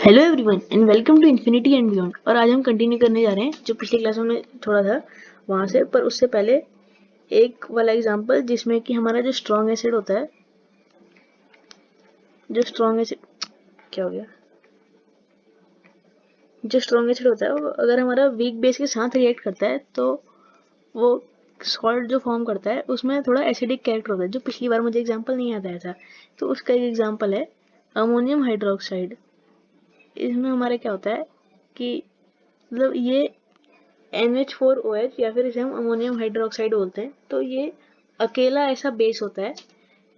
Hello everyone and welcome to infinity and beyond. और आज हम कंटिन्यू करने जा रहे हैं जो पिछली क्लास में थोड़ा था वहां से, पर उससे पहले एक वाला एग्जांपल जिसमें कि हमारा जो स्ट्रॉन्ग एसिड होता है, जो स्ट्रॉन्ग एसिड क्या हो गया जो स्ट्रॉन्ग एसिड होता है वो अगर हमारा वीक बेस के साथ रिएक्ट करता है तो वो सॉल्ट जो फॉर्म करता है उसमें थोड़ा एसिडिक कैरेक्टर होता है, जो पिछली बार मुझे एग्जाम्पल नहीं याद आया था। तो उसका एक एग्जाम्पल है अमोनियम हाइड्रोक्साइड। इसमें हमारा क्या होता है कि मतलब ये NH4OH या फिर इसे हम अमोनियम हाइड्रोक्साइड बोलते हैं। तो ये अकेला ऐसा बेस होता है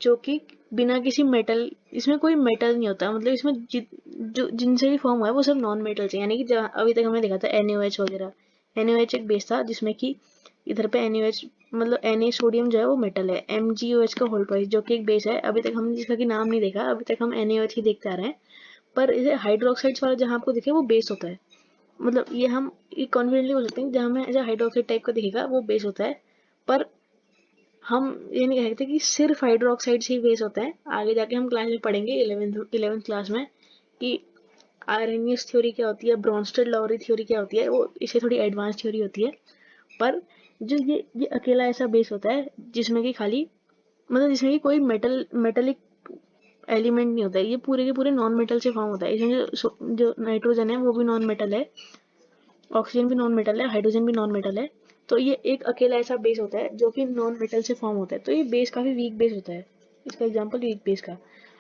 जो कि बिना किसी मेटल, इसमें कोई मेटल नहीं होता, मतलब इसमें जो जिनसे भी फॉर्म हुआ है वो सब नॉन मेटल है। यानी कि अभी तक हमने देखा था NaOH वगैरह। NaOH एक बेस था जिसमें कि इधर पे NaOH मतलब Na सोडियम जो है वो मेटल है, MgOH का होल ट्वाइस जो कि एक बेस है। अभी तक हमने जिसका कि नाम नहीं देखा, अभी तक हम NaOH ही देखते आ रहे हैं। पर इसे हाइड्रोक्साइड्स वाला जहाँ आपको दिखे वो बेस होता है। मतलब ये हम कॉन्फिडेंटली बोल सकते हैं जहाँ हमें ऐसा हाइड्रोक्साइड टाइप का दिखेगा वो बेस होता है। पर हम ये नहीं कह सकते कि सिर्फ हाइड्रोक्साइड से ही बेस होता है। आगे जाके हम क्लास में पढ़ेंगे 11th क्लास में कि आर्हेनियस थ्योरी क्या होती है, ब्रोंस्टेड लॉरी थ्योरी क्या होती है, वो इससे थोड़ी एडवांस थ्योरी होती है। पर जो ये अकेला ऐसा बेस होता है जिसमें कि खाली मतलब जिसमें कि कोई मेटलिक एलिमेंट नहीं होता है। ये पूरे के पूरे नॉन मेटल से फॉर्म होता है। इसमें जो नाइट्रोजन है वो भी नॉन मेटल है, ऑक्सीजन भी नॉन मेटल है, हाइड्रोजन भी नॉन मेटल है। तो ये एक अकेला ऐसा बेस होता है जो कि नॉन मेटल से फॉर्म होता है। तो ये बेस काफी वीक बेस होता है। इसका एग्जांपल वीक बेस का,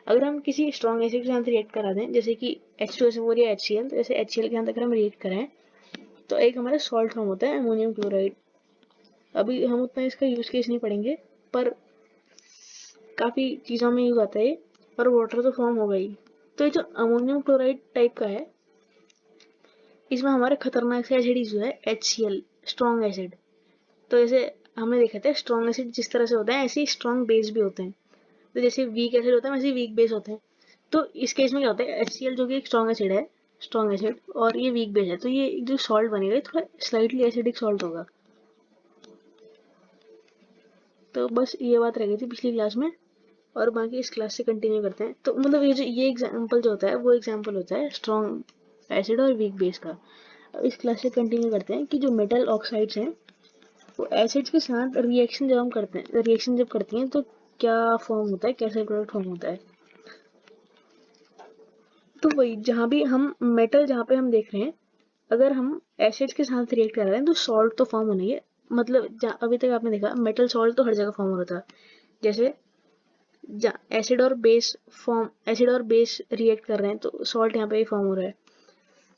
अगर हम किसी स्ट्रॉन्ग एसिड के साथ रिएक्ट करा दें जैसे कि H2SO4 या HCl, तो जैसे HCl के साथ अगर हम रिएक्ट करें तो एक हमारा सॉल्ट फॉर्म होता है अमोनियम क्लोराइड। अभी हम उतना इसका यूज केस नहीं पढ़ेंगे, पर काफी चीजों में यूज आता है। और वाटर तो फॉर्म होगा ही। तो ये जो अमोनियम क्लोराइड टाइप का है इसमें हमारे खतरनाक से एसिड जो है HCl, स्ट्रॉन्ग एसिड। तो जैसे हमने देखा था स्ट्रॉन्ग एसिड जिस तरह से होता है ऐसे ही स्ट्रॉन्ग बेस भी होते हैं। तो जैसे वीक एसिड होता है वैसे वीक बेस होते हैं। तो इस केस में क्या होता है HCl जो कि एक स्ट्रॉन्ग एसिड है, स्ट्रॉन्ग एसिड, और ये वीक बेस है, तो ये जो सॉल्ट बनेगा थोड़ा स्लाइटली एसिडिक सॉल्ट होगा। तो बस ये बात रह गई थी पिछली क्लास में, और बाकी इस क्लास से कंटिन्यू करते हैं। तो मतलब ये एग्जाम्पल जो होता है वो एग्जाम्पल होता है स्ट्रॉन्ग एसिड और वीक बेस का। अब इस क्लास से कंटिन्यू करते हैं कि जो मेटल ऑक्साइड्स हैं वो एसिड्स के साथ रिएक्शन जब हम करते हैं, रिएक्शन जब करती हैं तो क्या फॉर्म होता है, कैसे प्रोडक्ट फॉर्म होता है। तो वही जहाँ भी हम मेटल जहाँ पे हम देख रहे हैं, अगर हम एसिड्स के साथ रिएक्ट कर रहे हैं तो सॉल्ट तो फॉर्म होना ही है। मतलब अभी तक आपने देखा मेटल सॉल्ट तो हर जगह फॉर्म हो रहा था। जैसे एसिड और बेस रिएक्ट कर रहे हैं तो सॉल्ट यहाँ पे ही फॉर्म हो रहा है।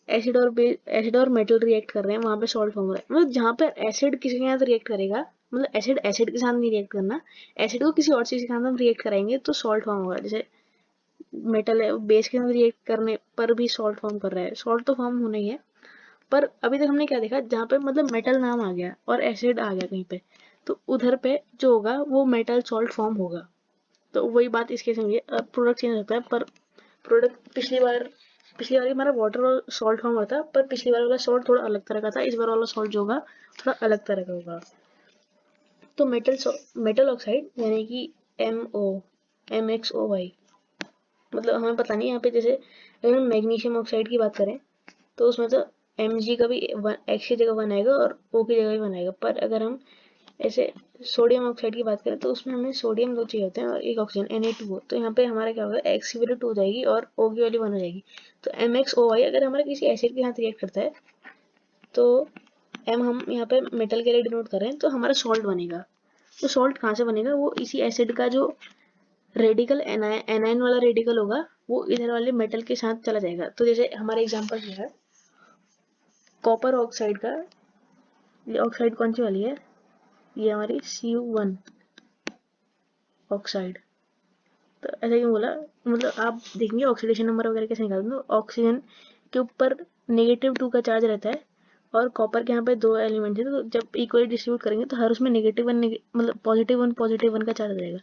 एसिड और मेटल रिएक्ट कर रहे हैं वहां पे सॉल्ट फॉर्म हो रहा है। मतलब जहाँ पे एसिड किसी के साथ रिएक्ट करेगा, मतलब एसिड एसिड के साथ नहीं रिएक्ट करना, एसिड को किसी और चीज के साथ हम रिएक्ट कराएंगे तो सॉल्ट फॉर्म होगा। जैसे मेटल है बेस के साथ रिएक्ट करने पर भी सॉल्ट फॉर्म कर रहा है, सॉल्ट तो फॉर्म होना ही है। पर अभी तक हमने क्या देखा, जहाँ पे मतलब मेटल नाम आ गया और एसिड आ गया कहीं पे, तो उधर पे जो होगा वो मेटल सॉल्ट फॉर्म होगा। तो वही बात इसके संग प्रोडक्ट चेंज होता है। पर प्रोडक्ट पिछली बार हमारा वाटर और सॉल्ट फॉर्म हुआ था, पर पिछली बार वाला सॉल्ट थोड़ा अलग तरह का था, इस बार वाला सॉल्ट जो होगा थोड़ा अलग तरह का होगा। तो मेटल ऑक्साइड यानी कि MxOY, मतलब हमें पता नहीं यहाँ पे। जैसे अगर हम मैग्नीशियम ऑक्साइड की बात करें तो उसमें तो Mg का भी X की जगह 1 आएगा और O की जगह भी 1 आएगा। पर अगर हम ऐसे सोडियम ऑक्साइड की बात करें तो उसमें हमें सोडियम 2 चाहिए होते हैं और एक ऑक्सीजन Na2। तो यहाँ पे हमारा क्या होगा, X की वैल्यू 2 हो जाएगी और O की वैल्यू 1 हो जाएगी। तो MxOY अगर हमारा किसी एसिड के साथ रिएक्ट करता है तो M हम यहाँ पे मेटल के लिए डिनोट कर रहे हैं, तो हमारा सॉल्ट बनेगा। तो सॉल्ट कहाँ से बनेगा, वो इसी एसिड का जो रेडिकल एनाइन वाला रेडिकल होगा वो इधर वाले मेटल के साथ चला जाएगा। तो जैसे हमारा एग्जांपल क्या है कॉपर ऑक्साइड का, ये ऑक्साइड कौन सी वाली है, ये हमारी Cu1 ऑक्साइड। तो ऐसा क्यों बोला, मतलब आप देखेंगे ऑक्सीडेशन नंबर वगैरह कैसे निकालते हैं। ऑक्सीजन के ऊपर -2 का चार्ज रहता है और कॉपर के यहाँ पे 2 एलिमेंट है, तो जब इक्वली डिस्ट्रीब्यूट करेंगे तो हर उसमें -1 मतलब +1 का चार्ज रहेगा।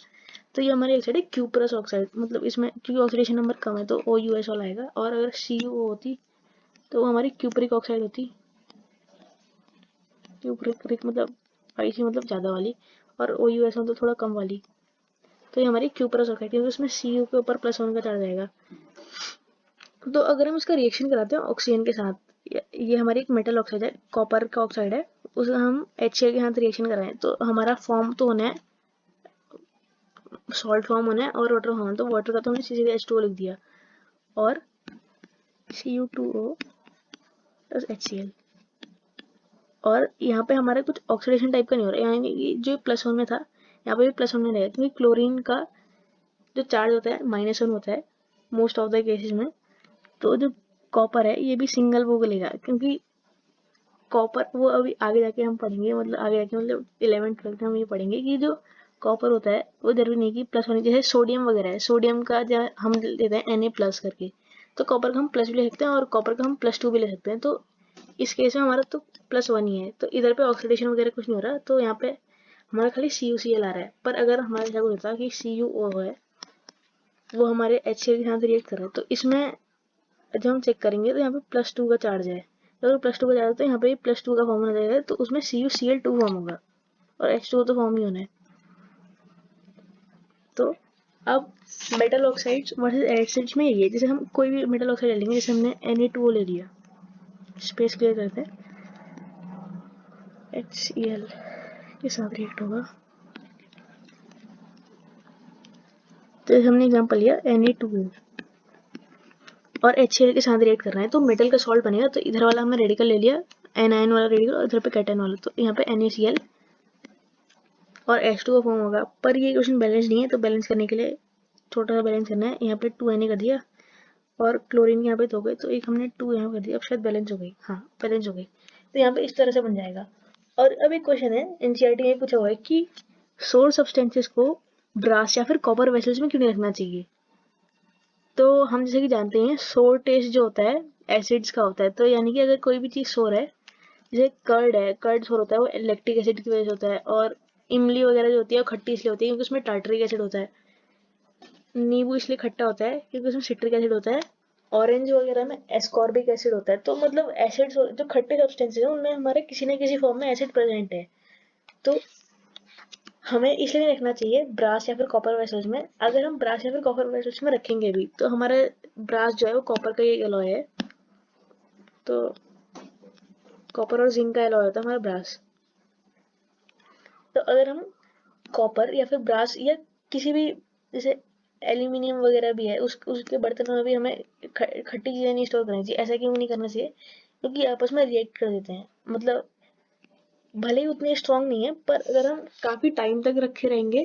तो ये हमारी ऑक्साइड है क्यूप्रस ऑक्साइड। मतलब इसमें क्योंकि ऑक्सीडेशन नंबर कम है तो OUS वाला आएगा, और अगर CuO होती तो वो हमारी क्यूप्रिक ऑक्साइड होती। क्यूप्रिक मतलब IC मतलब ज़्यादा वाली, और OUS मतलब थोड़ा कम वाली। तो ये हमारी क्यूप्रस ऑक्साइड, क्योंकि उसमें Cu के ऊपर +1 का चार्ज आएगा। तो अगर हम इसका रिएक्शन कराते हैं ऑक्सीजन के साथ, ये हमारी एक मेटल ऑक्साइड है, कॉपर का ऑक्साइड है, उसे हम HCl के साथ रिएक्शन कराएं तो हमारा फॉर्म तो होना है, सॉल्ट फॉर्म होना है और वाटर फॉर्म है। तो वाटर का तो हमने सीधे H2O लिख दिया और Cu2O प्लस HCl। और यहाँ पे हमारा कुछ ऑक्सीडेशन टाइप का नहीं हो रहा है, यानी कि जो प्लस वन में था यहाँ पे भी प्लस वन में रहेगा, क्योंकि क्लोरीन का जो चार्ज होता है -1 होता है मोस्ट ऑफ द केसेस में। तो जो कॉपर है ये भी सिंगल वो लेगा, क्योंकि कॉपर वो अभी आगे जाके हम पढ़ेंगे, मतलब आगे जाके मतलब 11th 12th में हम ये पढ़ेंगे कि जो कॉपर होता है वो जरूरी नहीं कि प्लस वन, जैसे सोडियम वगैरह है, सोडियम का जो हम लेते हैं Na+ करके, तो कॉपर का हम प्लस भी ले सकते हैं और कॉपर का हम +2 भी ले सकते हैं। तो इस केस में हमारा तो +1 ही है, तो इधर पे ऑक्सीडेशन वगैरह कुछ नहीं हो रहा, तो यहाँ पे हमारा खाली CuCl आ रहा है। पर अगर हमारे क्या होता है कि CuO है वो हमारे HCl के साथ रिएक्ट कर रहा है, तो इसमें जब हम चेक करेंगे तो यहाँ पे +2 का चार्ज है, तो अगर +2 का चार्ज है तो यहाँ पे +2 का फॉर्म हो जाएगा, तो उसमें CuCl2 फॉर्म होगा और H2O तो फॉर्म ही होना है। तो अब मेटल ऑक्साइड्स वर्सेस एसिड्स में यही है, जैसे हम कोई भी मेटल ऑक्साइड ले लेंगे, जैसे हमने Na2O ले लिया, स्पेस क्लियर करते हैं, HCl के साथ रिएक्ट होगा। तो हमने एग्जांपल लिया Na2O और HCl के साथ रिएक्ट करना है, तो मेटल का सॉल्ट बनेगा। तो इधर वाला हमने रेडिकल ले लिया, एनायन वाला रेडिकल, और इधर पे कैटायन वाला, तो यहाँ पे NaCl और H2O फॉर्म होगा। पर ये क्वेश्चन बैलेंस नहीं है, तो बैलेंस करने के लिए छोटा सा बैलेंस करना है, यहाँ पे 2Na कर दिया और क्लोरीन यहाँ पे 2 गए, तो एक हमने 2 यहाँ कर दिया, अब शायद बैलेंस हो गई, हाँ बैलेंस हो गई। तो यहाँ पे इस तरह से बन जाएगा। और अब एक क्वेश्चन है NCERT में पूछा हुआ है कि सोर सब्सटेंसेस को ब्रास या फिर कॉपर वेसल्स में क्यों नहीं रखना चाहिए। तो हम जैसे कि जानते हैं सोर टेस्ट जो होता है एसिड्स का होता है, तो यानी कि अगर कोई भी चीज़ सोर है, जैसे कर्ड है, कर्ड सोर होता है वो लैक्टिक एसिड की वजह से होता है, और इमली वगैरह जो होती है वो खट्टी इसलिए होती है क्योंकि उसमें टार्टरिक एसिड होता है, नींबू इसलिए खट्टा होता है क्योंकि उसमें सिट्रिक एसिड होता है, ऑरेंज वगैरह में एस्कॉर्बिक एसिड होता है। तो मतलब एसिड्स जो खट्टे सब्सटेंसेस हैं उनमें हमारे किसी न किसी फॉर्म में एसिड प्रेजेंट है, तो हमें इसलिए रखना चाहिए ब्रास या फिर कॉपर वेसल्स में। अगर हम ब्रास या फिर कॉपर वेसल्स में रखेंगे भी तो हमारा ब्रास जो है वो कॉपर का ही एलॉय है, तो कॉपर और जिंक का एलॉय होता है हमारा ब्रास। तो अगर हम कॉपर या फिर ब्रास या किसी भी जैसे एल्यूमिनियम वगैरह भी है उसके बर्तनों में भी हमें खट्टी चीज़ें नहीं स्टोर करनी चाहिए। ऐसा क्यों नहीं करना चाहिए, क्योंकि आपस में रिएक्ट कर देते हैं, मतलब भले ही उतने स्ट्रांग नहीं है पर अगर हम काफ़ी टाइम तक रखे रहेंगे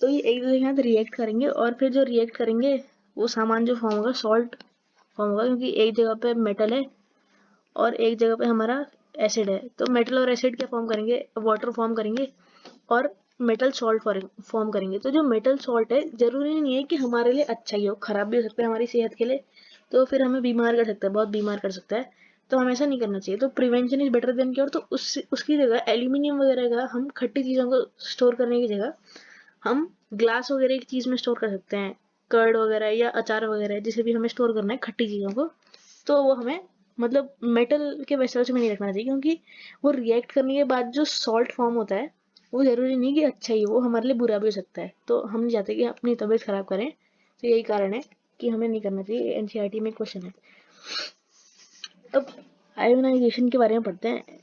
तो ये एक दूसरे के साथ रिएक्ट करेंगे, और फिर जो रिएक्ट करेंगे वो सामान जो फॉर्म होगा सॉल्ट फॉर्म होगा, क्योंकि एक जगह पे मेटल है और एक जगह पे हमारा एसिड है। तो मेटल और एसिड क्या फॉर्म करेंगे, वाटर फॉर्म करेंगे और मेटल सॉल्ट फॉर्म करेंगे। तो जो मेटल सॉल्ट है जरूरी नहीं है कि हमारे लिए अच्छा ही हो, खराब भी हो सकता है हमारी सेहत के लिए, तो फिर हमें बीमार कर सकता है, बहुत बीमार कर सकता है। तो हम ऐसा नहीं करना चाहिए, तो prevention is better than cure. तो उसकी जगह एल्यूमिनियम वगैरह का हम खट्टी चीज़ों को स्टोर करने की जगह हम ग्लास वगैरह की चीज़ में स्टोर कर सकते हैं, कर्ड वगैरह या अचार वगैरह जिसे भी हमें स्टोर करना है खट्टी चीज़ों को, तो वो हमें मतलब मेटल के वेसल्स में नहीं रखना चाहिए, क्योंकि वो रिएक्ट करने के बाद जो सॉल्ट फॉर्म होता है वो ज़रूरी नहीं कि अच्छा ही, वो हमारे लिए बुरा भी हो सकता है। तो हम नहीं चाहते कि अपनी तबीयत ख़राब करें, तो यही कारण है कि हमें नहीं करना चाहिए। NCERT में क्वेश्चन है। अब आयोनाइजेशन के बारे में पढ़ते हैं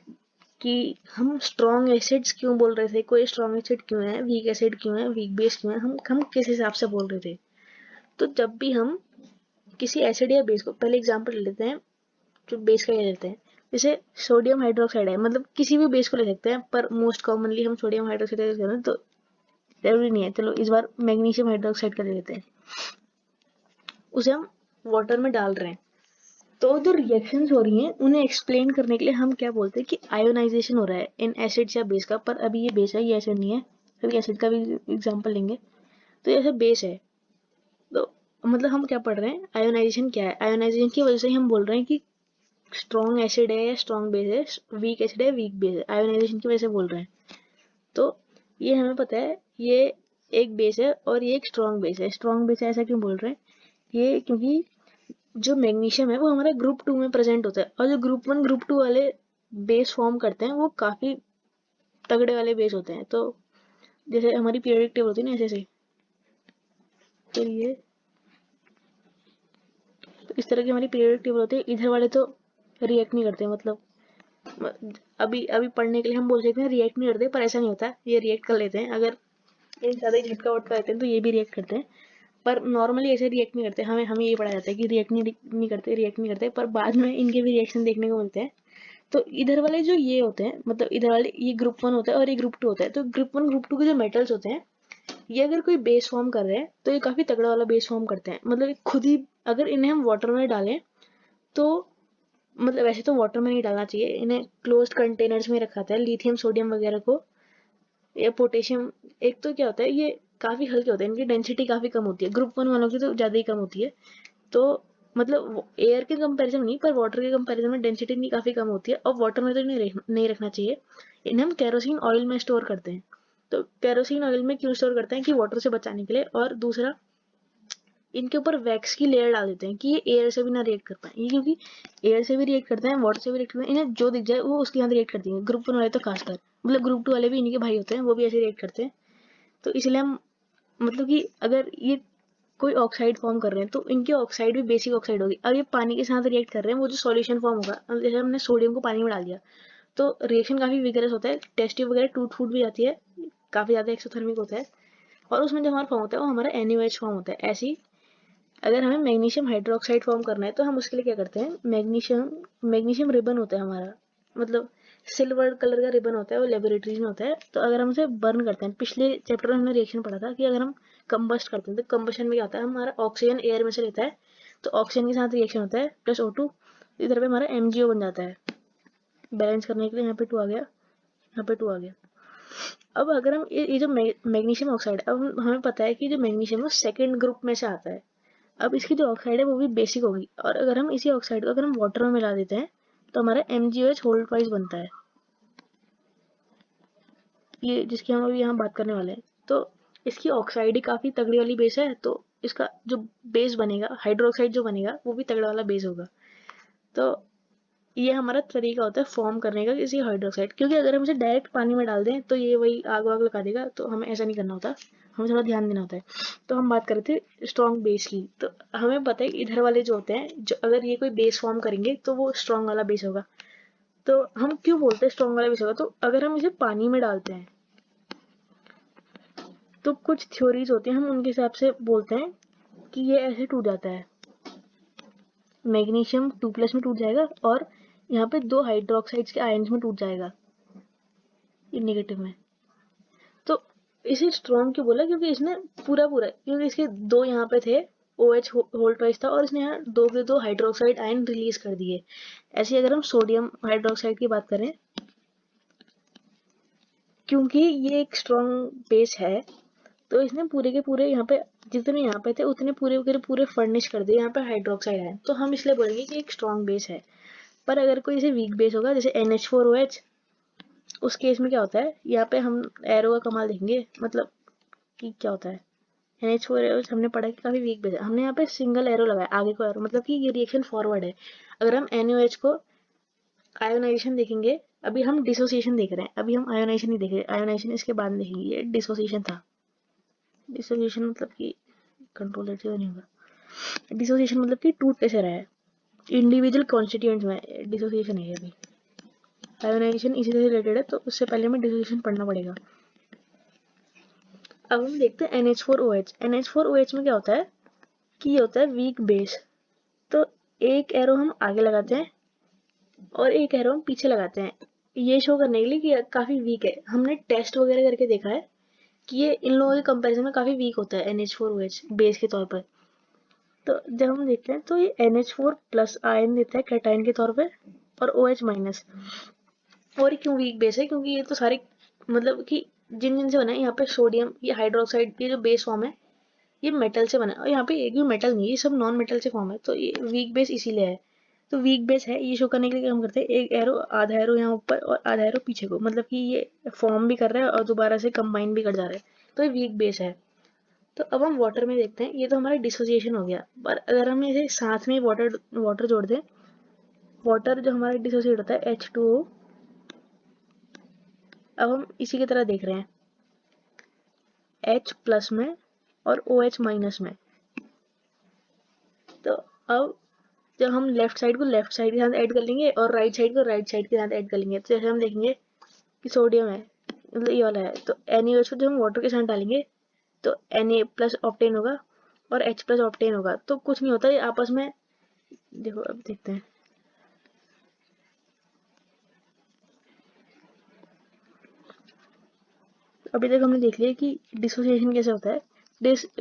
कि हम स्ट्रॉन्ग एसिड्स क्यों बोल रहे थे, कोई स्ट्रॉन्ग एसिड क्यों है, वीक एसिड क्यों है, वीक बेस क्यों है, हम किस हिसाब से बोल रहे थे। तो जब भी हम किसी एसिड या बेस को, पहले एग्जांपल ले लेते हैं, जो बेस का ले लेते हैं, जैसे सोडियम हाइड्रोक्साइड है, मतलब किसी भी बेस को ले सकते हैं पर मोस्ट कॉमनली हम सोडियम हाइड्रोक्साइड यूज कर रहे हैं, तो जरूरी नहीं है, चलो इस बार मैग्नीशियम हाइड्रोक्साइड का ले लेते हैं, उसे हम वाटर में डाल रहे हैं। तो जो रिएक्शंस हो रही हैं उन्हें एक्सप्लेन करने के लिए हम क्या बोलते हैं कि आयोनाइजेशन हो रहा है इन एसिड्स या बेस का। पर अभी ये बेस है, ये एसिड नहीं है, अभी एसिड का भी एग्जांपल लेंगे। तो जैसे बेस है, तो मतलब हम क्या पढ़ रहे हैं, आयोनाइजेशन क्या है, आयोनाइजेशन की वजह से ही हम बोल रहे हैं कि स्ट्रॉन्ग एसिड है या स्ट्रॉन्ग बेस है, वीक एसिड है वीक बेस है, आयोनाइजेशन की वजह से बोल रहे हैं। तो ये हमें पता है, ये एक बेस है और ये एक स्ट्रॉन्ग बेस है। स्ट्रॉन्ग बेस है ऐसा क्यों बोल रहे हैं, ये क्योंकि जो मैग्नीशियम है वो हमारे ग्रुप 2 में प्रेजेंट होता है, और जो ग्रुप 1 ग्रुप 2 वाले बेस फॉर्म करते हैं वो काफ़ी तगड़े वाले बेस होते हैं। तो जैसे हमारी पीरियोडिक टेबल होती है ना ऐसे, तो ये इस तरह की हमारी पीरियोडिक टेबल होती है। इधर वाले तो रिएक्ट नहीं करते, मतलब अभी अभी पढ़ने के लिए हम बोल सकते हैं रिएक्ट नहीं करते, पर ऐसा नहीं होता, ये रिएक्ट कर लेते हैं। अगर ये ज़्यादा ही झटका वटका देते हैं तो ये भी रिएक्ट करते हैं, पर नॉर्मली ऐसे रिएक्ट नहीं करते। हमें हमें ये पढ़ा जाता है कि रिएक्ट नहीं करते, रिएक्ट नहीं करते, पर बाद में इनके भी रिएक्शन देखने को मिलते हैं। तो इधर वाले जो ये होते हैं, मतलब इधर वाले ये ग्रुप 1 होता है और ये ग्रुप 2 होता है। तो ग्रुप 1 ग्रुप 2 के जो मेटल्स होते हैं, ये अगर कोई बेस फॉर्म कर रहे हैं तो ये काफ़ी तगड़ा वाला बेस फॉर्म करते हैं। मतलब खुद ही अगर इन्हें हम वाटर में डालें तो, मतलब वैसे तो वाटर में नहीं डालना चाहिए, इन्हें क्लोज्ड कंटेनर्स में रखा था है, लिथियम सोडियम वगैरह को या पोटेशियम। एक तो क्या होता है, ये काफ़ी हल्के होते हैं, इनकी डेंसिटी काफ़ी कम होती है, ग्रुप 1 वालों की तो ज़्यादा ही कम होती है। तो मतलब एयर के कंपैरिजन नहीं, पर वाटर के कंपैरिजन में डेंसिटी इनकी काफ़ी कम होती है, और वाटर में तो इन्हें नहीं रखना चाहिए। इन्हें हम केरोसिन ऑयल में स्टोर करते हैं। तो केरोसिन ऑयल में क्यों स्टोर करते हैं, कि वाटर से बचाने के लिए, और दूसरा इनके ऊपर वैक्स की लेयर डाल देते हैं कि ये एयर से भी ना रिएक्ट कर पाए। ये क्योंकि एयर से भी रिएक्ट करते हैं, वाटर से भी रिएक्ट करते हैं, इन्हें जो दिख जाए वो उसके साथ रिएक्ट करती है। ग्रुप 1 वाले तो खासकर, मतलब ग्रुप 2 वाले भी इन्हीं के भाई होते हैं, वो भी ऐसे रिएक्ट करते हैं। तो इसलिए हम, मतलब कि अगर ये कोई ऑक्साइड फॉर्म कर रहे हैं तो इनकी ऑक्साइड भी बेसिक ऑक्साइड होगी। अब ये पानी के साथ रिएक्ट कर रहे हैं, वो जो सॉल्यूशन फॉर्म होगा, अब जैसे हमने सोडियम को पानी में डाल दिया तो रिएक्शन काफ़ी विगरस होता है, टेस्ट ट्यूब वगैरह टूट फूट भी जाती है, काफ़ी ज़्यादा एक्सोथर्मिक होता है। और उसमें जो हमारा फॉर्म होता है वो हमारा NaOH फॉर्म होता है। ऐसी अगर हमें मैग्नीशियम हाइड्रोक्साइड फॉर्म करना है तो हम उसके लिए क्या करते हैं, मैग्नीशियम रिबन होता है हमारा, मतलब सिल्वर कलर का रिबन होता है, वो लेबोरेटरीज में होता है। तो अगर हम उसे बर्न करते हैं, पिछले चैप्टर में हमने रिएक्शन पढ़ा था कि अगर हम कंबस्ट करते हैं तो कंबशन में क्या होता है, हमारा ऑक्सीजन एयर में से लेता है, तो ऑक्सीजन के साथ रिएक्शन होता है प्लस O2, इधर पे हमारा MgO बन जाता है। बैलेंस करने के लिए यहाँ पे 2 आ गया, यहाँ पे 2 आ गया। अब अगर हम ये जो मैग्नीशियम ऑक्साइड, अब हमें पता है कि जो मैग्नीशियम है सेकेंड ग्रुप में से आता है। अब इसकी जो ऑक्साइड है वो भी बेसिक होगी, और अगर हम इसी ऑक्साइड को अगर हम वाटर में मिला देते हैं तो हमारा MgOH होल्ड वाइज बनता है, ये जिसकी हम अभी यहाँ बात करने वाले हैं। तो इसकी ऑक्साइड ही काफ़ी तगड़ी वाली बेस है, तो इसका जो बेस बनेगा, हाइड्रोक्साइड जो बनेगा वो भी तगड़ा वाला बेस होगा। तो ये हमारा तरीका होता है फॉर्म करने का किसी हाइड्रोक्साइड, क्योंकि अगर हम इसे डायरेक्ट पानी में डाल दें तो ये वही आग वाग लगा देगा, तो हमें ऐसा नहीं करना होता, हमें थोड़ा ध्यान देना होता है। तो हम बात कर रहे थे स्ट्रॉन्ग बेस की, तो हमें पता है इधर वाले जो होते हैं, जो अगर ये कोई बेस फॉर्म करेंगे तो वो स्ट्रॉन्ग वाला बेस होगा। तो हम क्यों बोलते हैं स्ट्रॉन्ग वाला बेस होगा, तो अगर हम इसे पानी में डालते हैं तो कुछ थ्योरीज होती हैं, हम उनके हिसाब से बोलते हैं कि ये ऐसे टूट जाता है, मैग्नीशियम 2+ में टूट जाएगा, और यहाँ पे 2 हाइड्रोक्साइड्स के आयन्स में टूट जाएगा, ये नेगेटिव में। तो इसे स्ट्रॉन्ग क्यों बोला, क्योंकि इसने क्योंकि इसके 2 यहाँ पे थे, OH होल्ड वाइज था, और इसने यहाँ 2 के 2 हाइड्रोक्साइड आयन रिलीज कर दिए। ऐसे अगर हम सोडियम हाइड्रोक्साइड की बात करें, क्योंकि ये एक स्ट्रॉन्ग बेस है, तो इसने पूरे के पूरे यहाँ पे जितने यहाँ पे थे उतने पूरे के पूरे फर्निश कर दिए यहाँ पे हाइड्रोक्साइड आयन, तो हम इसलिए बोलेंगे कि एक स्ट्रॉन्ग बेस है। पर अगर कोई जैसे वीक बेस होगा, जैसे NH4OH, उस केस में क्या होता है, यहाँ पे हम एरो का कमाल देखेंगे, मतलब कि क्या होता है। NH4OH हमने पढ़ा कि काफी वीक बेस है, हमने यहाँ पे सिंगल एरो लगाया, आगे को एरो, मतलब कि ये रिएक्शन फॉरवर्ड है। अगर हम NaOH को आयोनाइजेशन देखेंगे, अभी हम डिसोसिएशन देख रहे हैं, अभी हम आयोनाइजेशन नहीं देख रहे, आयोनाइजेशन इसके बाद देखेंगे, ये डिसोसिएशन था। डिसोसिएशन मतलब कि कंट्रोल नहीं होगा, डिसोसिएशन मतलब कि टूट कैसे रहा है, इंडिविजुअल कॉन्स्टिट्यूएंट्स में डिसोसिएशन है। अभी आयोनाइजेशन इसी से रिलेटेड है, तो उससे पहले हमें डिसोसिएशन पढ़ना पड़ेगा। अब हम देखते हैं NH4OH। NH4OH में क्या होता है कि ये होता है वीक बेस, तो एक एरो हम आगे लगाते हैं और एक एरो हम पीछे लगाते हैं, ये शो करने के लिए कि काफ़ी वीक है। हमने टेस्ट वगैरह करके देखा है कि ये इन लोगों के कंपैरिजन में काफ़ी वीक होता है NH4OH बेस के तौर पर। तो जब हम देखते हैं तो ये NH4+ आयन देता है कैटायन के तौर पे, और OH-। और ये क्यों वीक बेस है, क्योंकि ये तो सारे, मतलब कि जिन जिन से बना है, यहाँ पे सोडियम, ये हाइड्रोक्साइड, ये जो बेस फॉर्म है ये मेटल से बना है, और यहाँ पे एक भी मेटल नहीं है, ये सब नॉन मेटल से फॉर्म है, तो ये वीक बेस इसीलिए है। तो वीक बेस है, ये शो करने के लिए काम करते हैं, एक एरो, आधा एरो यहाँ ऊपर और आधा एरो पीछे को, मतलब कि ये फॉर्म भी कर रहा है और दोबारा से कंबाइन भी कर जा रहा है, तो ये वीक बेस है। तो अब हम वाटर में देखते हैं, ये तो हमारा डिसोसिएशन हो गया, पर अगर हम इसे साथ में वाटर जोड़ दें, वाटर जो हमारा डिसोसिएट होता है H2O, अब हम इसी की तरह देख रहे हैं H+ में और OH- में। तो अब जब हम लेफ्ट साइड को लेफ्ट साइड के साथ ऐड कर लेंगे और राइट साइड को राइट साइड के साथ ऐड कर लेंगे, तो जैसे हम देखेंगे कि सोडियम है, मतलब ये वाला है, तो NaOH को जब हम वाटर के साथ डालेंगे तो Na प्लस ऑप्टेन होगा और H प्लस ऑप्टेन होगा। तो कुछ नहीं होता, ये आपस में, देखो अब देखते हैं। अभी तक हमने देख लिया कि डिसोसिएशन कैसे होता है।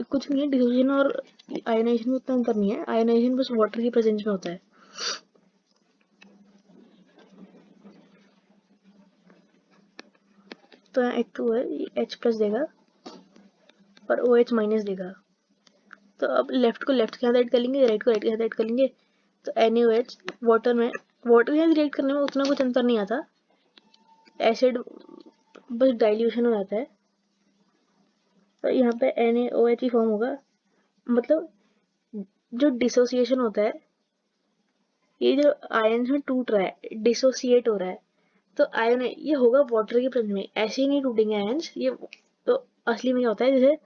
कुछ नहीं है, डिसोसिएशन और आयोनाइजेशन में उतना अंतर नहीं है। आयोनाइजेशन बस वाटर की प्रेजेंस में होता है। तो यहाँ H2 है, ये H प्लस देगा और OH माइनस देगा। तो अब लेफ्ट को लेफ्ट के साथ ऐड कर लेंगे, राइट को राइट के साथ ऐड कर लेंगे, तो NaOH वाटर के साथ रिएक्ट करने में उतना कुछ अंतर नहीं आता, एसिड बस डाइल्यूशन हो जाता है। तो यहाँ पे NaOH ही फॉर्म होगा। मतलब जो डिसोसिएशन होता है, ये जो आयन में टूट रहा है, डिसोसिएट हो रहा है, तो आयन ये होगा वाटर की प्रेजेंस में, ऐसे ही नहीं टूटेंगे आयन्स ये। तो असली में क्या होता है, जैसे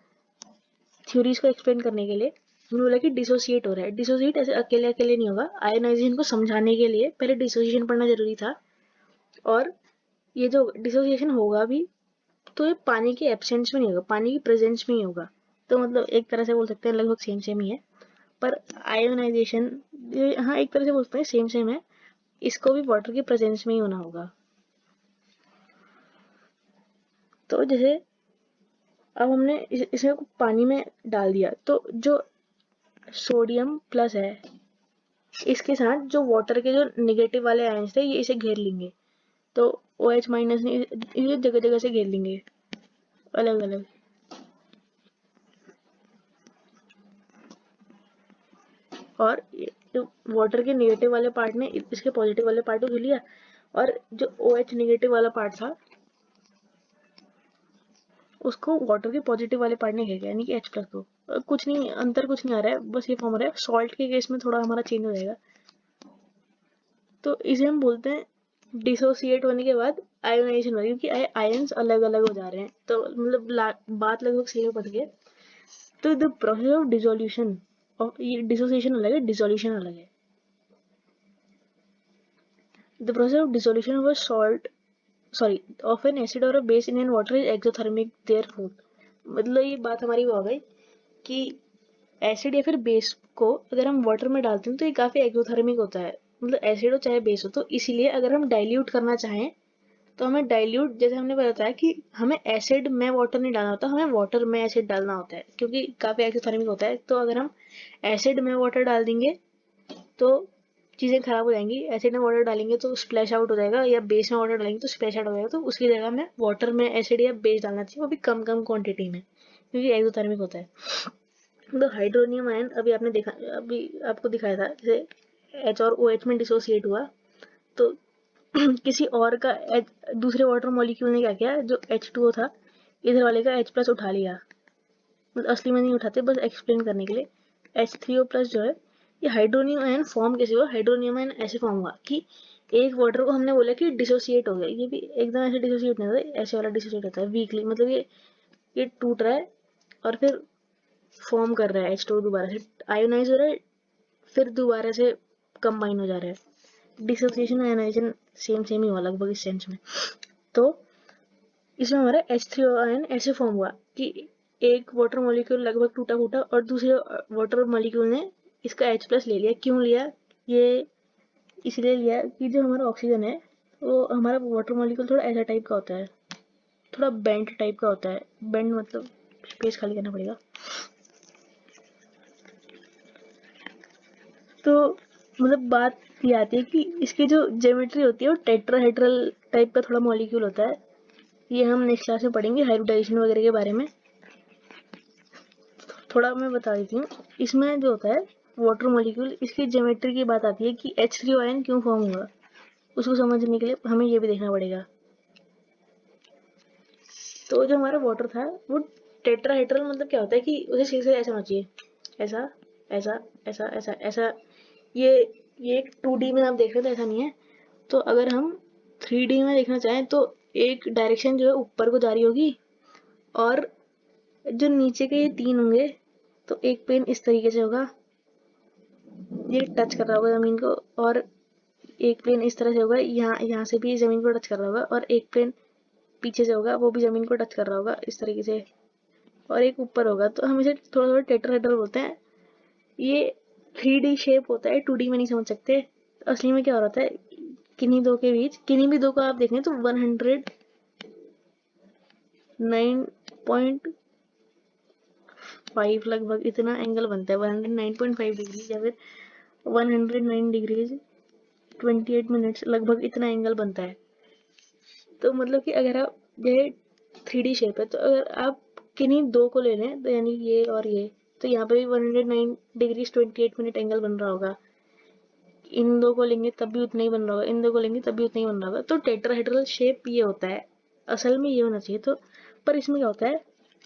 थ्योरीज को एक्सप्लेन करने के लिए हमने बोला कि डिसोसिएट हो रहा है। डिसोसिएट ऐसे अकेले अकेले नहीं होगा, आयनाइजेशन को समझाने के लिए पहले डिसोसिएशन पढ़ना जरूरी था। और ये जो डिसोसिएशन होगा भी, तो ये पानी के एब्सेंस में नहीं होगा, पानी की प्रेजेंस में ही होगा। तो मतलब एक तरह से बोल सकते हैं लगभग सेम सेम ही है। पर आयोनाइजेशन, हाँ एक तरह से बोल सकते हैं सेम सेम है, इसको भी वाटर की प्रेजेंस में ही होना होगा। तो जैसे अब हमने इसे पानी में डाल दिया, तो जो सोडियम प्लस है इसके साथ जो वाटर के जो निगेटिव वाले आयंस थे ये इसे घेर लेंगे, तो OH माइनस ने इसे जगह जगह से घेर लेंगे अलग अलग। और वाटर के निगेटिव वाले पार्ट ने इसके पॉजिटिव वाले पार्ट को घेर लिया, और जो OH निगेटिव वाला पार्ट था उसको वाटर के पॉजिटिव वाले पार्ट ने घेर लिया, यानी कि H प्लस को। कुछ नहीं, अंतर कुछ नहीं आ रहा है, बस ये फॉर्म हो रहा है। सॉल्ट के केस में थोड़ा हमारा चेंज हो जाएगा। तो इसे हम बोलते हैं डिसोसिएट होने के बाद आयोनाइजेशन हो रही है, क्योंकि आयंस अलग अलग हो जा रहे हैं। तो मतलब बात लगभग सही पड़ गई। तो the process of dissolution of, ये डिसोसिएशन अलग है, डिसोल्यूशन अलग है। The process of dissolution of a salt, sorry, of an acid और a base in an water is exothermic therefore. मतलब ये बात हमारी वो हो गई कि एसिड या फिर बेस को अगर हम वाटर में डालते हैं तो ये काफी एक्सोथर्मिक होता है, मतलब एसिड हो चाहे बेस हो। तो इसीलिए अगर हम डाइल्यूट करना चाहें तो हमें डाइल्यूट, जैसे हमने बताया कि हमें एसिड में वाटर नहीं डालना होता, हमें वाटर में एसिड डालना होता है, क्योंकि काफी एक्सोथर्मिक होता है। तो अगर हम एसिड में वाटर डाल देंगे तो चीजें खराब हो जाएंगी। एसिड में वाटर डालेंगे तो स्प्लैश आउट हो जाएगा, या बेस में वाटर डालेंगे तो स्प्लैश आउट हो जाएगा। तो उसकी जगह में वाटर में एसिड या बेस डालना चाहिए, वो भी कम कम क्वांटिटी में, क्योंकि एक्सोथर्मिक होता है। तो हाइड्रोनियम आयन अभी आपने देखा, अभी आपको दिखाया था, जैसे H और OH में डिसोसिएट हुआ तो किसी और का दूसरे वाटर मॉलिक्यूल ने क्या किया, जो H2O था इधर वाले का H प्लस उठा लिया। मतलब असली में नहीं उठाते, बस एक्सप्लेन करने के लिए। H3O प्लस जो है, ये हाइड्रोनियम आयन फॉर्म कैसे हुआ, हाइड्रोनियम आयन ऐसे फॉर्म हुआ कि एक वाटर को हमने बोला कि डिसोसिएट हो गया, ये भी एकदम ऐसे डिसोसिएट नहीं होता, ऐसे वाला डिसोसिएट होता है वीकली। मतलब ये टूट रहा है और फिर फॉर्म कर रहा है H2O, दोबारा से आयोनाइज हो रहा है, फिर दोबारा से कंबाइन हो जा रहा है। डिसोसिएशन आयोनाइजेशन सेम सेम ही हुआ लगभग इस सेंस में। तो इसमें हमारा H3O आयन ऐसे फॉर्म हुआ कि एक वाटर मॉलिक्यूल लगभग टूटा फूटा और दूसरे वाटर मॉलिक्यूल ने इसका H प्लस ले लिया। क्यों लिया, ये इसलिए लिया कि जो हमारा ऑक्सीजन है वो हमारा वाटर मॉलिक्यूल थोड़ा ऐसा टाइप का होता है, थोड़ा बेंट टाइप का होता है। बेंट मतलब स्पेस खाली करना पड़ेगा। तो मतलब बात ये आती है कि इसकी जो ज्योमेट्री होती है वो टेट्राहेड्रल टाइप का थोड़ा मॉलिक्यूल होता है। ये हम नेक्स्ट क्लास में पढ़ेंगे हाइब्रिडाइजेशन वगैरह के बारे में। थोड़ा मैं बता देती हूँ, इसमें जो होता है वाटर मॉलिक्यूल, इसकी ज्योमेट्री की बात आती है कि H3O आयन क्यों फॉर्म हुआ, उसको समझने के लिए हमें ये भी देखना पड़ेगा। तो जो हमारा वाटर था वो टेट्राहेड्रल, मतलब क्या होता है कि उसे सिलसिला ऐसा होना चाहिए, ऐसा ऐसा ऐसा ऐसा ऐसा। ये एक 2D में आप देख रहे थे, ऐसा नहीं है। तो अगर हम 3D में देखना चाहें तो एक डायरेक्शन जो है ऊपर को जा रही होगी, और जो नीचे के ये तीन होंगे तो एक पेन इस तरीके से होगा, ये टच कर रहा होगा ज़मीन को, और एक प्लेन इस तरह से होगा, यहाँ से भी ज़मीन को टच कर रहा होगा, और एक प्लेन पीछे से होगा वो भी ज़मीन को टच कर रहा होगा इस तरीके से, और एक ऊपर होगा। तो हम इसे थोड़ा थोड़ा टेट्राहेड्रल बोलते हैं। ये 3D शेप होता है, 2D में नहीं समझ सकते। तो असली में क्या हो रहा है, किन्हीं दो के बीच, किन्हीं भी दो को आप देखें तो 109.5 लगभग इतना एंगल बनता है, 109.5 डिग्री या फिर 109 डिग्रीज 28 मिनट्स लगभग इतना एंगल बनता है। तो मतलब कि अगर आप ये 3D शेप है, तो अगर आप किन्हीं दो को ले लें तो यानी ये और ये, तो यहाँ पे भी 109 डिग्रीज 28 मिनट एंगल बन रहा होगा। इन दो को लेंगे तब भी उतना ही बन रहा होगा, इन दो को लेंगे तब भी उतना ही बन रहा होगा। तो टेट्राहेड्रल शेप ये होता है, असल में ये होना चाहिए। तो पर इसमें क्या होता है,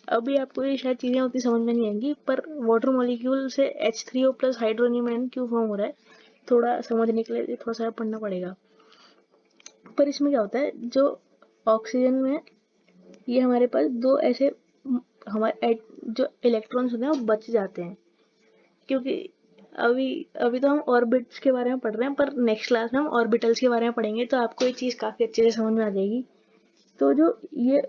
अभी आपको ये शायद चीज़ें उतनी समझ में नहीं आएंगी, पर वाटर मॉलिक्यूल से H3O प्लस हाइड्रोनियम आयन क्यों फॉर्म हो रहा है, थोड़ा समझने के लिए थोड़ा सा पढ़ना पड़ेगा। पर इसमें क्या होता है, जो ऑक्सीजन में ये हमारे पास दो ऐसे हमारे जो इलेक्ट्रॉन्स होते हैं वो बच जाते हैं, क्योंकि अभी अभी तो हम ऑर्बिट्स के बारे में पढ़ रहे हैं, पर नेक्स्ट क्लास में हम ऑर्बिटल्स के बारे में पढ़ेंगे, तो आपको ये चीज़ काफ़ी अच्छे से समझ में आ जाएगी। तो जो ये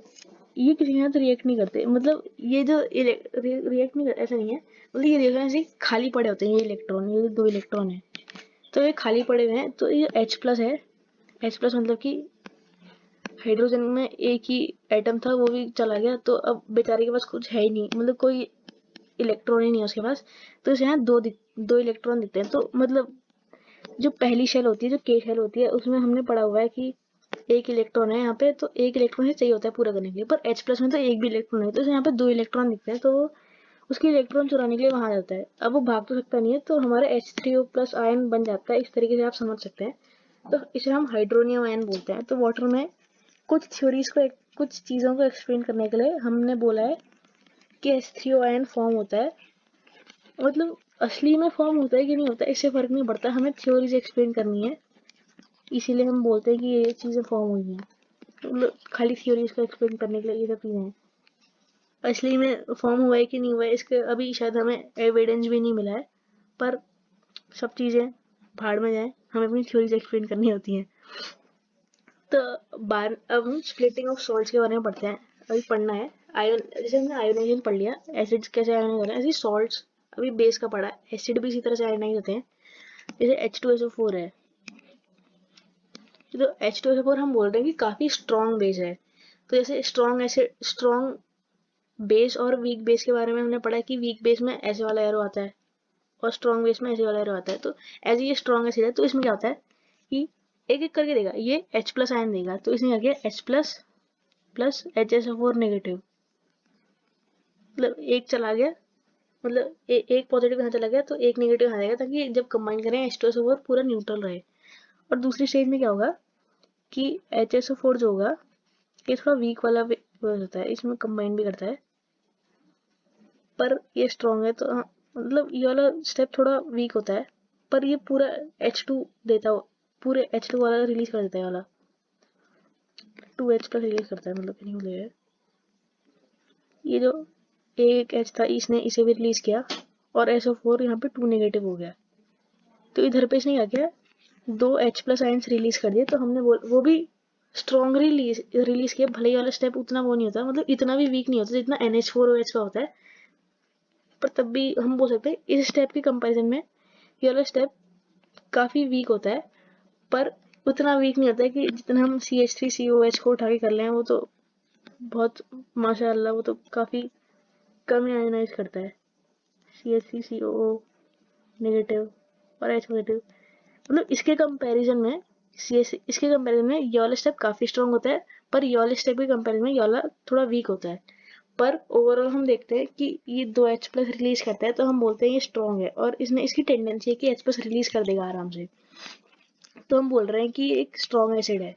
किसी के साथ रिएक्ट नहीं करते, मतलब ये जो रिएक्ट नहीं करते ऐसा नहीं है, मतलब ये रिएक्शन ऐसे खाली पड़े होते हैं। ये इलेक्ट्रॉन, ये दो इलेक्ट्रॉन है तो ये खाली पड़े हुए हैं। तो ये H प्लस है, H प्लस मतलब कि हाइड्रोजन में एक ही एटम था वो भी चला गया, तो अब बेचारे के पास कुछ है ही नहीं, मतलब कोई इलेक्ट्रॉन ही नहीं है उसके पास। तो इसे यहाँ दो इलेक्ट्रॉन दिखते हैं। तो मतलब जो पहली शेल होती है, जो के शेल होती है, उसमें हमने पढ़ा हुआ है कि एक इलेक्ट्रॉन है यहाँ पे, तो एक इलेक्ट्रॉन ही चाहिए होता है पूरा करने के लिए। पर H प्लस में तो एक भी इलेक्ट्रॉन है, तो यहाँ पे दो इलेक्ट्रॉन दिखते हैं, तो वो उसके इलेक्ट्रॉन चुराने के लिए वहां जाता है। अब वो भाग तो सकता नहीं है, तो हमारा H3O प्लस आयन बन जाता है। इस तरीके से आप समझ सकते हैं। तो इसे हम हाइड्रोनियम आयन बोलते हैं। तो वाटर में कुछ थ्योरीज को, कुछ चीज़ों को एक्सप्लेन करने के लिए हमने बोला है कि H3O आयन फॉर्म होता है। मतलब असली में फॉर्म होता है कि नहीं होता है इससे फर्क नहीं पड़ता, हमें थ्योरीज एक्सप्लेन करनी है, इसीलिए हम बोलते हैं कि ये चीज़ें फॉर्म हुई हैं। मतलब खाली थ्योरीज को एक्सप्लेन करने के लिए ये सब चीज़ें हैं। असली में फॉर्म हुआ है कि नहीं हुआ है इसके अभी शायद हमें एविडेंस भी नहीं मिला है, पर सब चीज़ें भाड़ में जाए, हमें अपनी थ्योरीज एक्सप्लेन करनी होती हैं। तो अब हम स्प्लिटिंग ऑफ सॉल्ट्स के बारे में पढ़ते हैं। अभी पढ़ना है आयन, जैसे हमने आयोनाइजेशन पढ़ लिया, एसिड्स कैसे आयोनाइज हो रहे हैं, ऐसे सॉल्ट्स अभी बेस का पढ़ा है। एसिड भी इसी तरह से आयोनाइज होते हैं, जैसे H2SO4 है। तो H2SO4 हम बोल रहे हैं कि काफ़ी स्ट्रॉन्ग बेस है। तो जैसे स्ट्रॉन्ग एसिड, स्ट्रॉन्ग बेस और वीक बेस के बारे में हमने पढ़ा है कि वीक बेस में ऐसे वाला एरो आता है और स्ट्रॉन्ग बेस में ऐसे वाला एरो आता है। तो एज ये स्ट्रॉन्ग एसिड है, तो इसमें क्या होता है कि एक एक करके देगा, ये H प्लस आयन देगा, तो इसमें क्या किया H plus plus HSO4 negative, मतलब एक चला गया, मतलब एक पॉजिटिव यहाँ चला गया तो एक नेगेटिव यहाँ जाएगा, ताकि जब कंबाइन करें H2SO4 पूरा न्यूट्रल रहे। और दूसरी स्टेज में क्या होगा कि HSO4 जो होगा ये थोड़ा वीक वाला होता है, इसमें कंबाइन भी करता है, पर ये स्ट्रॉन्ग है। तो मतलब ये वाला स्टेप थोड़ा वीक होता है, पर ये पूरा H2 देता हो, पूरे H2 वाला रिलीज कर देता है, वाला 2H प्लस रिलीज करता है, मतलब नहीं बोले ये जो एक H था इसने इसे भी रिलीज किया, और SO4 यहाँ पे 2 नेगेटिव हो गया। तो इधर पे इसने क्या किया, दो H प्लस आयंस रिलीज कर दिए। तो हमने वो भी स्ट्रॉन्ग रिलीज किया, भले ही वाला स्टेप उतना वो नहीं होता, मतलब इतना भी वीक नहीं होता जितना NH4OH का होता है, पर तब भी हम बोल सकते हैं इस स्टेप के कंपैरिजन में ये वाला स्टेप काफ़ी वीक होता है, पर उतना वीक नहीं होता है कि जितना हम CH3COH को उठा के कर लें। वो तो बहुत माशाल्लाह, वो तो काफ़ी कम आयनाइज करता है, CH3COO नेगेटिव और H नेगेटिव। मतलब इसके कंपैरिजन में ये वाला स्टेप काफ़ी स्ट्रॉन्ग होता है, पर ये वाले स्टेप के कंपैरिजन में ये वाला थोड़ा वीक होता है। पर ओवरऑल हम देखते हैं कि ये दो H प्लस रिलीज करता है, तो हम बोलते हैं ये स्ट्रॉन्ग है, और इसने इसकी टेंडेंसी है कि H प्लस रिलीज कर देगा आराम से, तो हम बोल रहे हैं कि एक स्ट्रॉन्ग एसिड है।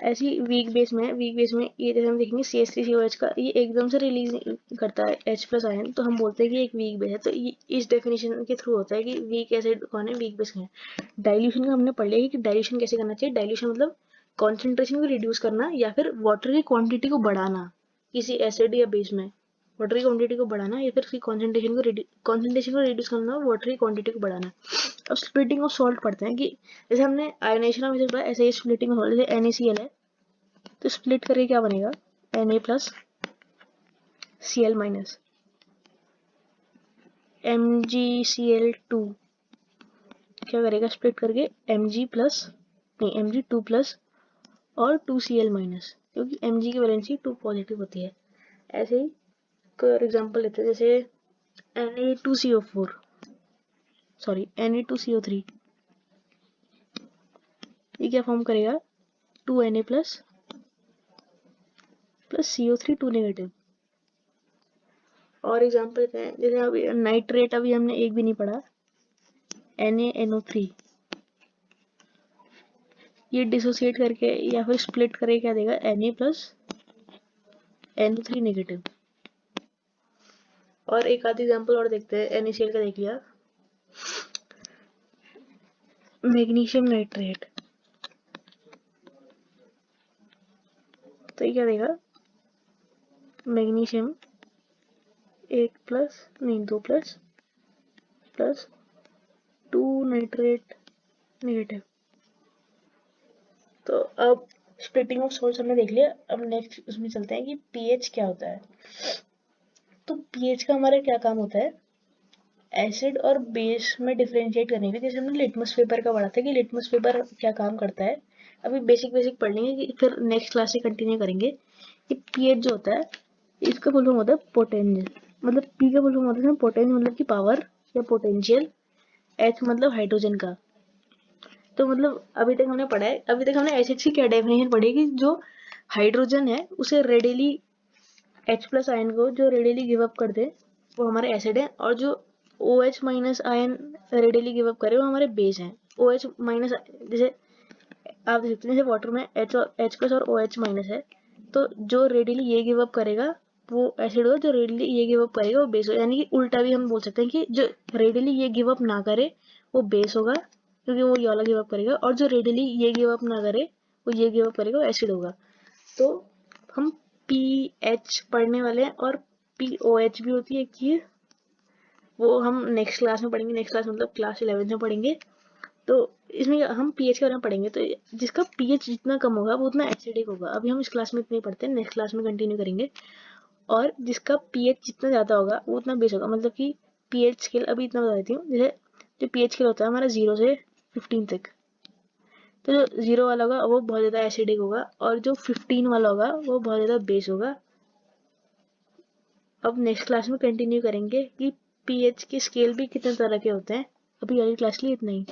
ऐसी वीक बेस में ये जैसे हम देखेंगे CH3COH का, ये एकदम से रिलीज करता है H प्लस आयन, तो हम बोलते हैं कि एक वीक बेस है। तो ये इस डेफिनेशन के थ्रू होता है कि वीक एसिड कौन है, वीक बेस कौन है। डाइल्यूशन का हमने पढ़ लिया कि डाइल्यूशन कैसे करना चाहिए। डाइल्यूशन मतलब कॉन्सेंट्रेशन को रिड्यूस करना या फिर वाटर की क्वांटिटी को बढ़ाना किसी एसिड या बेस में, वाटर की क्वांटिटी को बढ़ाना या फिर उसकी कॉन्सेंट्रेशन को रिड्यूस करना, वाटर की क्वांटिटी को बढ़ाना। अब स्प्लिटिंग ऑफ सॉल्ट पढ़ते हैं कि जैसे हमने आयोनाइजेशन ऑफ एसिड पढ़ा, ऐसे ही स्प्लिटिंग ऑफ सॉल्ट, जैसे NaCl है तो स्प्लिट करके क्या बनेगा, Na plus Cl minus, MgCl2 क्या करेगा, स्प्लिट करके Mg2 प्लस और 2Cl माइनस, क्योंकि Mg की वैलेंसी 2 पॉजिटिव होती है। ऐसे ही कोई और एग्जांपल लेते हैं, जैसे Na2CO3, ये क्या फॉर्म करेगा, 2Na प्लस CO3 2 नेगेटिव। और एग्जांपल लेते हैं, जैसे अभी नाइट्रेट अभी हमने एक भी नहीं पढ़ा, NaNO3, ये डिसोसिएट करके या फिर स्प्लिट करके क्या देगा, Na प्लस NO3 नेगेटिव। और एक आधी एग्जांपल और देखते हैं, NaCl का देख लिया, मैग्नीशियम नाइट्रेट, तो ये क्या देगा, मैग्नीशियम 2 प्लस 2 नाइट्रेट नेगेटिव। तो अब स्प्लिटिंग ऑफ सॉल्ट्स हमने देख लिया। अब नेक्स्ट उसमें चलते हैं कि पीएच क्या होता है। तो पीएच का हमारा क्या काम होता है, एसिड और बेस में डिफरेंशिएट करने के लिए। जैसे हमने लिटमस पेपर का पढ़ा था कि लिटमस पेपर क्या काम करता है, अभी बेसिक पढ़ लेंगे कि फिर नेक्स्ट क्लास से कंटिन्यू करेंगे। कि पीएच जो होता है, इसका फुल फॉर्म होता है पोटेंशियल, मतलब पी का फुल फॉर्म होता है पोटेंशियल मतलब की पावर या पोटेंशियल, एच मतलब हाइड्रोजन का। तो मतलब अभी तक हमने पढ़ा है, अभी तक हमने एसिड की क्या डेफिनेशन पढ़ी कि जो हाइड्रोजन है उसे रेडिली H प्लस आयन को जो रेडिली गिव अप कर दे वो हमारे एसिड है, और जो OH minus ion readily give up करे वो हमारे बेस हैं। OH माइनस, जैसे आप देख सकते हैं जैसे वाटर में H प्लस और OH माइनस है, तो जो रेडिली ये गिव अप करेगा वो एसिड होगा, जो रेडिली ये गिव अप करेगा वो बेस होगा। यानी कि उल्टा भी हम बोल सकते हैं कि जो रेडिली ये गिव अप ना करे वो बेस होगा, क्योंकि वो ये वाला गिव अप करेगा, और जो रेडिली ये गिव अप ना करे वो ये गिव अप करेगा वो एसिड होगा। तो हम पीएच पढ़ने वाले हैं, और पीओएच भी होती है एक चीज, वो हम नेक्स्ट क्लास में पढ़ेंगे। नेक्स्ट क्लास मतलब क्लास 11 में पढ़ेंगे। तो इसमें हम पीएच के बारे में पढ़ेंगे, तो जिसका पीएच जितना कम होगा वो उतना एसिडिक होगा। अभी हम इस क्लास में इतने पढ़ते हैं, नेक्स्ट क्लास में कंटिन्यू करेंगे। और जिसका पीएच जितना ज़्यादा होगा वो उतना बेस होगा, मतलब कि पीएच स्केल अभी इतना बता देती हूँ। जैसे जो पीएच स्केल होता है हमारा 0 से 15 तक, तो जो 0 वाला होगा वो बहुत ज़्यादा एसिडिक होगा, और जो 15 वाला होगा वो बहुत ज़्यादा बेस होगा। अब नेक्स्ट क्लास में कंटिन्यू करेंगे कि पीएच के स्केल भी कितने तरह के होते हैं। अभी वाली क्लास के लिए इतना ही।